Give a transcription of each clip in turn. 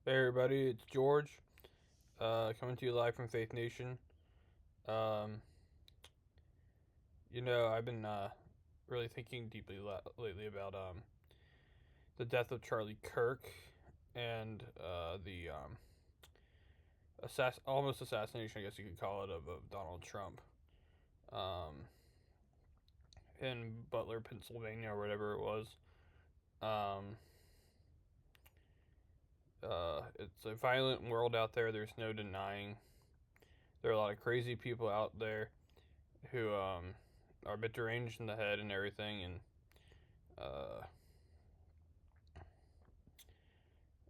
Hey everybody, it's George, coming to you live from Faith Nation. Um, I've been really thinking deeply lately about the death of Charlie Kirk and the almost assassination, I guess you could call it, of Donald Trump um, in Butler, Pennsylvania, or whatever it was. Um, it's a violent world out there. There's no denying. There are a lot of crazy people out there who are a bit deranged in the head and everything, and uh,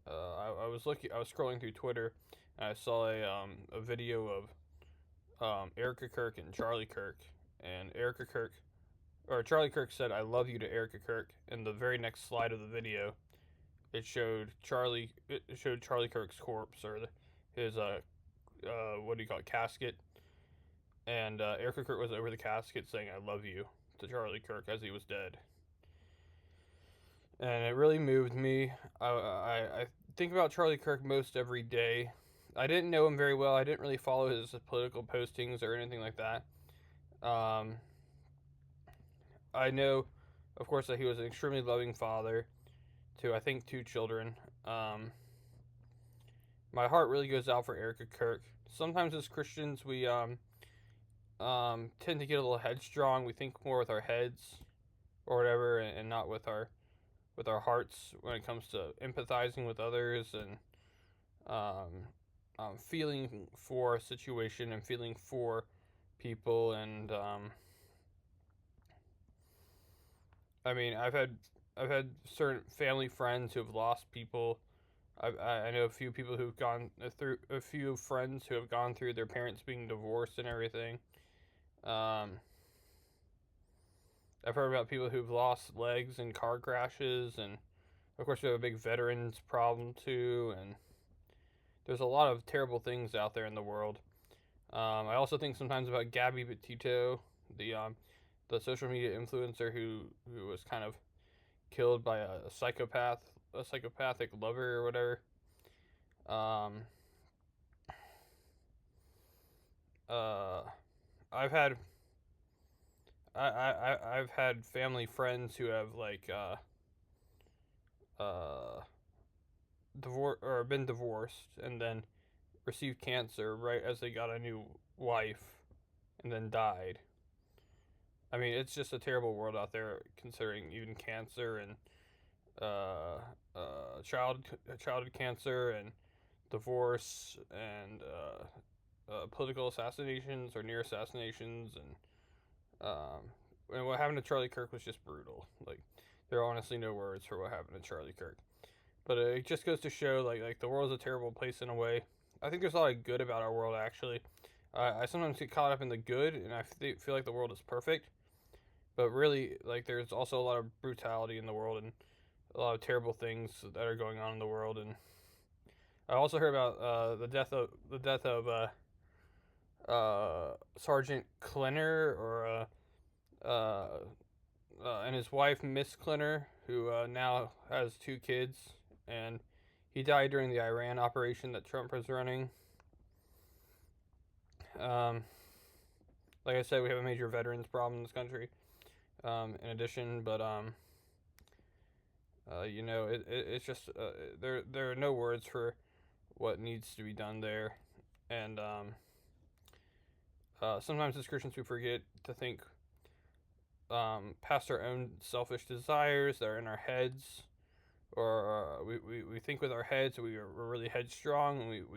I was scrolling through Twitter, and I saw a video of Erica Kirk and Charlie Kirk, and Charlie Kirk said "I love you" to Erica Kirk, and the very next slide of the video, it showed Charlie Kirk's corpse, or his what do you call it, casket, and Erica Kirk was over the casket saying "I love you" to Charlie Kirk as he was dead, and it really moved me. I think about Charlie Kirk most every day. I didn't know him very well. I didn't really follow his political postings or anything like that. Um, I know, of course, that he was an extremely loving father to, I think, two children. My heart really goes out for Erica Kirk. Sometimes as Christians, we tend to get a little headstrong. We think more with our heads or whatever, and not with our hearts when it comes to empathizing with others and um, feeling for a situation and feeling for people. And I mean, I've had certain family friends who have lost people. I know a few people who've gone through a few friends who have gone through their parents being divorced and everything. Um, I've heard about people who've lost legs in car crashes, and of course we have a big veterans problem too. And there's a lot of terrible things out there in the world. I also think sometimes about Gabby Petito, the the social media influencer who was kind of killed by a psychopathic lover or whatever. Um, uh, I've had I've had family friends who have uh been divorced and then received cancer right as they got a new wife and then died. I mean, it's just a terrible world out there, considering even cancer and uh, childhood cancer and divorce and political assassinations or near assassinations, and what happened to Charlie Kirk was just brutal. Like, there are honestly no words for what happened to Charlie Kirk. But it just goes to show like the world's a terrible place in a way. I think there's a lot of good about our world actually. I sometimes get caught up in the good, and feel like the world is perfect. But really, like, there's also a lot of brutality in the world and a lot of terrible things that are going on in the world. And I also heard about the death of Sergeant Klenner, or and his wife Miss Klenner, who now has two kids, and he died during the Iran operation that Trump was running. Um, like I said, we have a major veterans problem in this country. In addition, but it's just there are no words for what needs to be done there, and sometimes as Christians we forget to think past our own selfish desires that are in our heads, or we think with our heads. We're really headstrong, and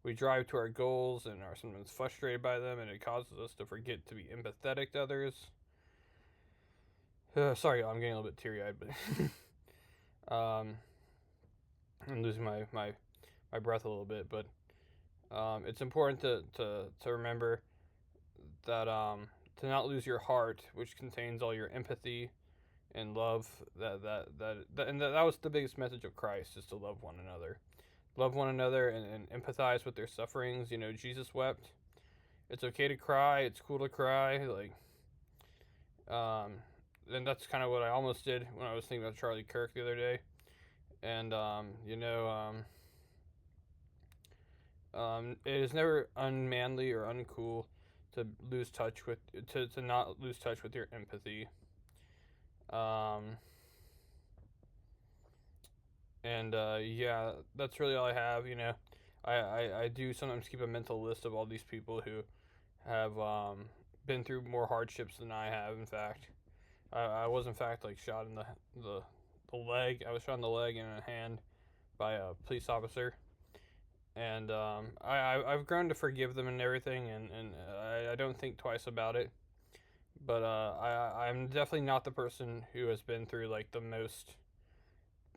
we drive to our goals and are sometimes frustrated by them, and it causes us to forget to be empathetic to others. Sorry, I'm getting a little bit teary eyed, but I'm losing my breath a little bit. But it's important to remember that to not lose your heart, which contains all your empathy and love. That was the biggest message of Christ, is to love one another, and empathize with their sufferings. Jesus wept. It's okay to cry. It's cool to cry. Um, and that's kind of what I almost did when I was thinking about Charlie Kirk the other day. And It is never unmanly or uncool to lose touch with to not lose touch with your empathy. Um, and yeah, that's really all I have. I do sometimes keep a mental list of all these people who have been through more hardships than I have. In fact, I was in fact like shot in the the leg. I was shot in the leg and in the hand by a police officer, and I've grown to forgive them and everything, and I don't think twice about it. But I'm definitely not the person who has been through like the most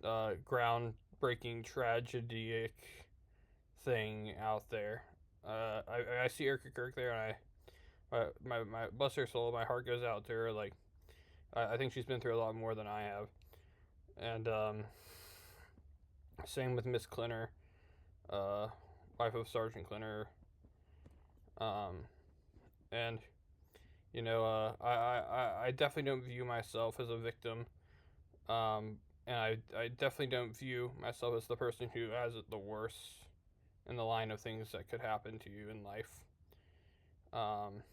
groundbreaking tragic thing out there. I see Erica Kirk there, and my bless her soul, my heart goes out to her. Like I think she's been through a lot more than I have, and same with Miss Clinner, uh, wife of Sergeant Clinner, um, and I definitely don't view myself as a victim, and I definitely don't view myself as the person who has it the worst in the line of things that could happen to you in life. Um,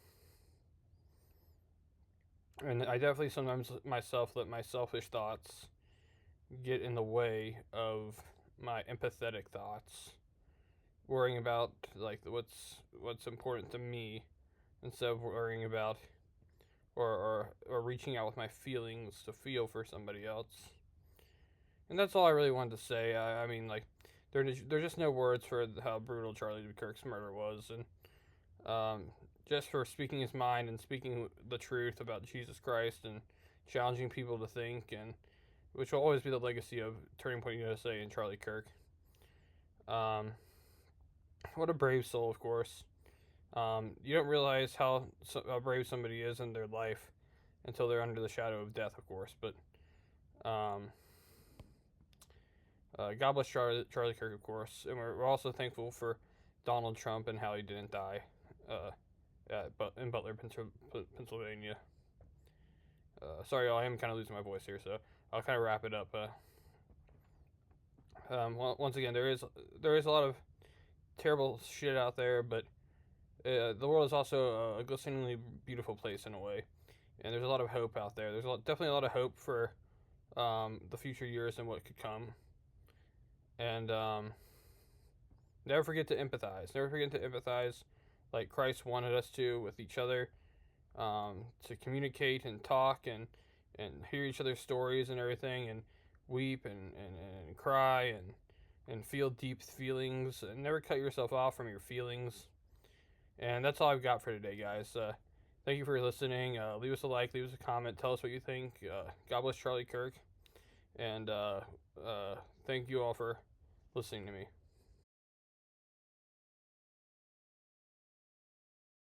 and I definitely sometimes myself let my selfish thoughts get in the way of my empathetic thoughts, worrying about like what's important to me instead of worrying about or reaching out with my feelings to feel for somebody else. And that's all I really wanted to say. I mean, like, there's just no words for how brutal Charlie Kirk's murder was, and just for speaking his mind and speaking the truth about Jesus Christ and challenging people to think, and which will always be the legacy of Turning Point USA and Charlie Kirk. Um, what a brave soul, of course. You don't realize how brave somebody is in their life until they're under the shadow of death, of course. But um, God bless Charlie Kirk, of course. And we're also thankful for Donald Trump and how he didn't die in Butler, Pennsylvania. Sorry, y'all, I am kind of losing my voice here, so I'll kind of wrap it up. Once again, there is a lot of terrible shit out there, but the world is also a glisteningly beautiful place in a way, and there's a lot of hope out there. Definitely a lot of hope for the future years and what could come. And never forget to empathize. Never forget to empathize like Christ wanted us to with each other, to communicate and talk and hear each other's stories and everything, and weep and cry and feel deep feelings, and never cut yourself off from your feelings. And that's all I've got for today, guys. Thank you for listening. Leave us a like, leave us a comment, tell us what you think. God bless Charlie Kirk, and thank you all for listening to me.